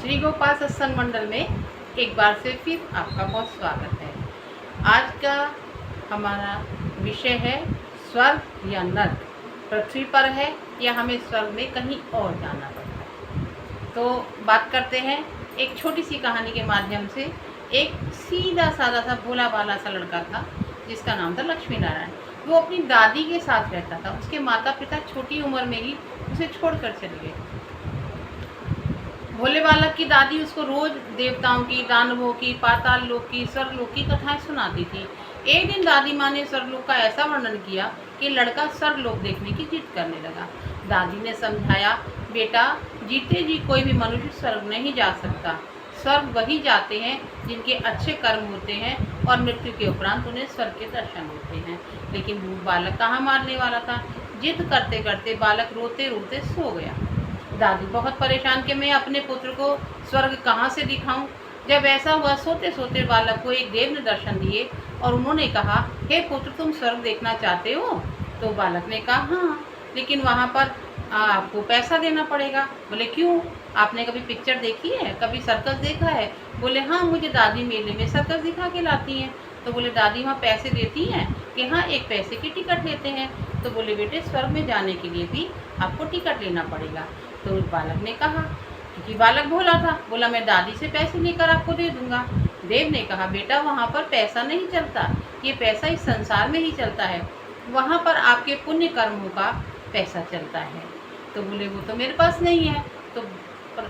श्री गोपाल सत्संग मंडल में एक बार से फिर आपका बहुत स्वागत है। आज का हमारा विषय है स्वर्ग या नर्क, पृथ्वी पर है या हमें स्वर्ग में कहीं और जाना पड़ता है। तो बात करते हैं एक छोटी सी कहानी के माध्यम से। एक सीधा साधा सा भोला भाला सा लड़का था जिसका नाम था लक्ष्मी नारायण। वो अपनी दादी के साथ रहता था। उसके माता पिता छोटी उम्र में ही उसे छोड़कर चले गए। भोले बालक की दादी उसको रोज देवताओं की, दानवों की, पाताल लोक की, स्वर्गलोक की कथाएं सुनाती थी। एक दिन दादी माँ ने स्वर्गलोक का ऐसा वर्णन किया कि लड़का स्वर्गलोक देखने की जिद करने लगा। दादी ने समझाया, बेटा, जीते जी कोई भी मनुष्य स्वर्ग नहीं जा सकता। स्वर्ग वही जाते हैं जिनके अच्छे कर्म होते हैं और मृत्यु के उपरांत उन्हें स्वर्ग के दर्शन होते हैं। लेकिन वो बालक कहाँ मानने वाला था। जिद करते करते बालक रोते रोते सो गया। दादी बहुत परेशान कि मैं अपने पुत्र को स्वर्ग कहाँ से दिखाऊं। जब ऐसा हुआ, सोते सोते बालक को एक देव ने दर्शन दिए और उन्होंने कहा, हे पुत्र, तुम स्वर्ग देखना चाहते हो? तो बालक ने कहा, हाँ, लेकिन वहाँ पर आपको पैसा देना पड़ेगा। बोले, क्यों? आपने कभी पिक्चर देखी है, कभी सर्कस देखा है? बोले, हाँ, मुझे दादी मेले में सर्कस दिखा के लाती हैं। तो बोले, दादी वहाँ पैसे देती हैं? कि हाँ, एक पैसे की टिकट लेते हैं। तो बोले, बेटे, स्वर्ग में जाने के लिए भी आपको टिकट लेना पड़ेगा। तो बालक ने कहा, क्योंकि बालक भोला था, बोला, मैं दादी से पैसे लेकर आपको दे दूंगा। देव ने कहा, बेटा, वहाँ पर पैसा नहीं चलता, ये पैसा इस संसार में ही चलता है, वहाँ पर आपके पुण्य कर्मों का पैसा चलता है। तो बोले, वो तो मेरे पास नहीं है। तो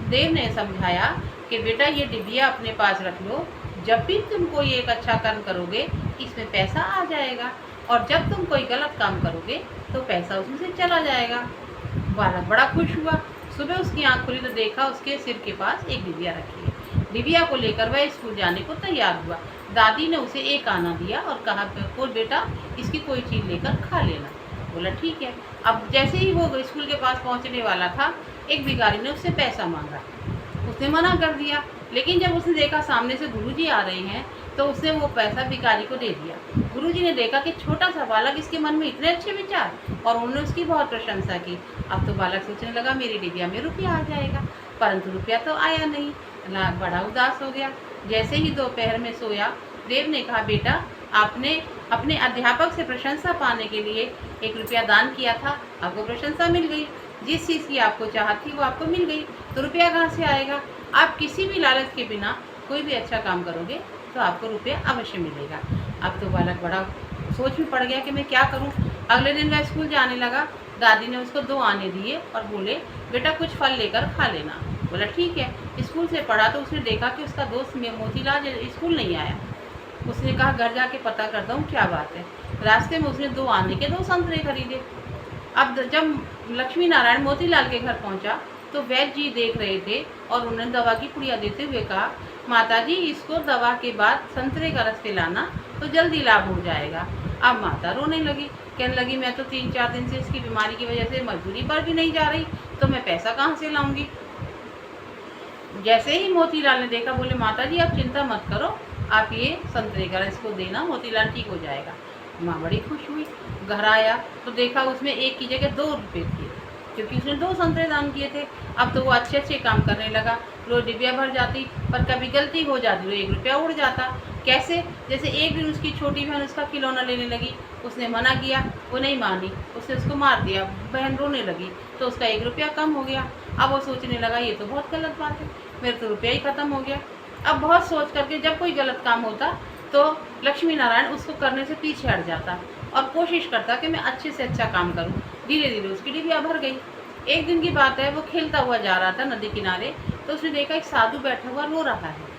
देव ने समझाया कि बेटा, ये डिबिया अपने पास रख लो, जब भी तुम कोई एक अच्छा कर्म करोगे इसमें पैसा आ जाएगा, और जब तुम कोई गलत काम करोगे तो पैसा उसमें से चला जाएगा। बालक बड़ा खुश हुआ। सुबह उसकी आंख खुली तो देखा उसके सिर के पास एक डिबिया रखी है। डिबिया को लेकर वह स्कूल जाने को तैयार हुआ। दादी ने उसे एक आना दिया और कहा, बेटा, इसकी कोई चीज़ लेकर खा लेना। बोला, ठीक है। अब जैसे ही वो स्कूल के पास पहुंचने वाला था, एक भिखारी ने उससे पैसा मांगा। उसने मना कर दिया, लेकिन जब उसने देखा सामने से गुरुजी आ रहे हैं तो उसने वो पैसा भिखारी को दे दिया। गुरुजी ने देखा कि छोटा सा बालक, इसके मन में इतने अच्छे विचार, और उन्होंने उसकी बहुत प्रशंसा की। अब तो बालक सोचने लगा, मेरी डिबिया में रुपया आ जाएगा, परंतु रुपया तो आया नहीं। बड़ा उदास हो गया। जैसे ही दोपहर में सोया, देव ने कहा, बेटा, आपने अपने अध्यापक से प्रशंसा पाने के लिए 1 रुपया दान किया था, आपको प्रशंसा मिल गई। जिस चीज़ की आपको चाहत थी वो आपको मिल गई, तो रुपया कहाँ से आएगा? आप किसी भी लालच के बिना कोई भी अच्छा काम करोगे तो आपको रुपया अवश्य मिलेगा। अब तो बालक बड़ा सोच में पड़ गया कि मैं क्या करूं। अगले दिन वह स्कूल जाने लगा। दादी ने उसको 2 आने दिए और बोले, बेटा, कुछ फल लेकर खा लेना। बोला, ठीक है। स्कूल से पढ़ा तो उसने देखा कि उसका दोस्त मोतीलाल स्कूल नहीं आया। उसने कहा, घर जाके पता करता हूँ क्या बात है। रास्ते में उसने 2 आने के 2 संतरे खरीदे। अब जब लक्ष्मी नारायण मोतीलाल के घर पहुंचा तो वैद्य जी देख रहे थे और उन्होंने दवा की पुड़िया देते हुए कहा, माताजी, इसको दवा के बाद संतरे का रस पिलाना तो जल्दी लाभ हो जाएगा। अब माता रोने लगी, कहने लगी, मैं तो 3-4 दिन से इसकी बीमारी की वजह से मजदूरी पर भी नहीं जा रही, तो मैं पैसा कहाँ से लाऊंगी। जैसे ही मोतीलाल ने देखा, बोले, माताजी, आप चिंता मत करो, आप ये संतरे का रस को देना, मोतीलाल ठीक हो जाएगा। माँ बड़ी खुश हुई। घर आया तो देखा उसमें 1 की जगह 2 रुपये थे, क्योंकि उसने 2 संतरे दान किए थे। अब तो वो अच्छे अच्छे काम करने लगा। रोज डिबिया भर जाती, पर कभी गलती हो जाती तो 1 रुपया उड़ जाता। कैसे? जैसे एक दिन उसकी छोटी बहन उसका खिलौना लेने लगी, उसने मना किया, वो नहीं मानी, उसने उसको मार दिया। बहन रोने लगी तो उसका 1 रुपया कम हो गया। अब वो सोचने लगा, ये तो बहुत गलत बात है, मेरा तो रुपया ही ख़त्म हो गया। अब बहुत सोच करके जब कोई गलत काम होता तो लक्ष्मी नारायण उसको करने से पीछे हट जाता और कोशिश करता कि मैं अच्छे से अच्छा काम करूं। धीरे धीरे उसकी डिबिया भर गई। एक दिन की बात है, वो खेलता हुआ जा रहा था नदी किनारे, तो उसने देखा एक साधु बैठा हुआ रो रहा है।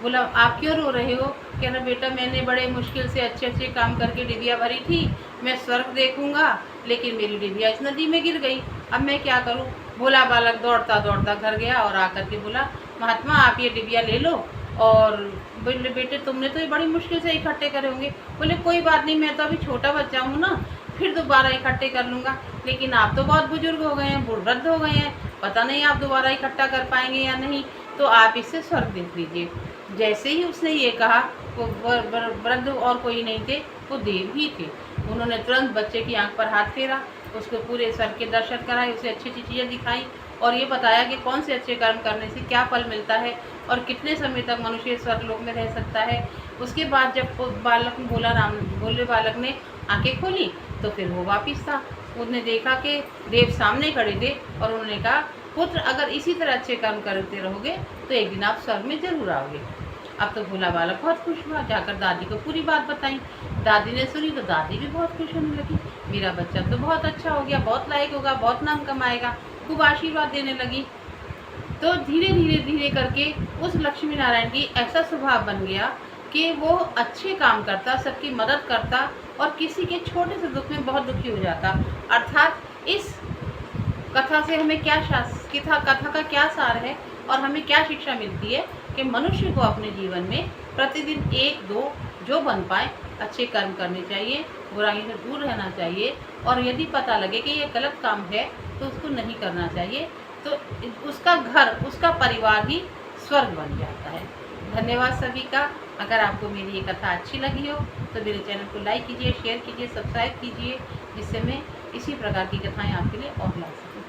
बोला, आप क्यों रो रहे हो? कह रहा, बेटा, मैंने बड़े मुश्किल से अच्छे अच्छे काम करके डिबिया भरी थी, मैं स्वर्ग देखूंगा, लेकिन मेरी डिबिया इस नदी में गिर गई, अब मैं क्या करूं? भोला बालक दौड़ता दौड़ता घर गया और आकर के बोला, महात्मा, आप ये डिबिया ले लो, और बोले, बेटे, तुमने तो ये बड़ी मुश्किल से इकट्ठे करे होंगे। बोले, कोई बात नहीं, मैं तो अभी छोटा बच्चा हूँ ना, फिर दोबारा इकट्ठे कर लूँगा, लेकिन आप तो बहुत बुजुर्ग हो गए हैं, वृद्ध हो गए हैं, पता नहीं आप दोबारा इकट्ठा कर पाएंगे या नहीं, तो आप इससे स्वर्ग देख लीजिए। जैसे ही उसने ये कहा, वो वृद्ध और कोई नहीं थे, वो देव ही थे। उन्होंने तुरंत बच्चे की आंख पर हाथ फेरा, उसको पूरे स्वर्ग के दर्शन कराए, उसे अच्छी अच्छी चीज़ें दिखाई और ये बताया कि कौन से अच्छे कर्म करने से क्या फल मिलता है और कितने समय तक मनुष्य स्वर्गलोक में रह सकता है। उसके बाद जब बालक ने बोला, भोले बालक ने आंखें खोली तो फिर वो वापिस था। उसने देखा कि देव सामने खड़े थे और उन्होंने कहा, पुत्र अगर इसी तरह अच्छे कर्म करते रहोगे तो एक दिन आप स्वर्ग में जरूर आओगे। अब तो भोला बालक बहुत खुश हुआ, जाकर दादी को पूरी बात बताई। दादी ने सुनी तो दादी भी बहुत खुश होने लगी, मेरा बच्चा तो बहुत अच्छा हो गया, बहुत लायक होगा, बहुत नाम कमाएगा, खूब आशीर्वाद देने लगी। तो धीरे धीरे धीरे करके उस लक्ष्मी नारायण की ऐसा स्वभाव बन गया कि वो अच्छे काम करता, सबकी मदद करता और किसी के छोटे से दुख में बहुत दुखी हो जाता। अर्थात इस कथा से हमें कथा का क्या सार है और हमें क्या शिक्षा मिलती है कि मनुष्य को अपने जीवन में प्रतिदिन एक दो जो बन पाए अच्छे कर्म करने चाहिए, बुराइयों से दूर रहना चाहिए और यदि पता लगे कि ये गलत काम है तो उसको नहीं करना चाहिए, तो उसका घर, उसका परिवार ही स्वर्ग बन जाता है। धन्यवाद सभी का। अगर आपको मेरी ये कथा अच्छी लगी हो तो मेरे चैनल को लाइक कीजिए, शेयर कीजिए, सब्सक्राइब कीजिए, जिससे मैं इसी प्रकार की कथाएं आपके लिए और ला सकूँ।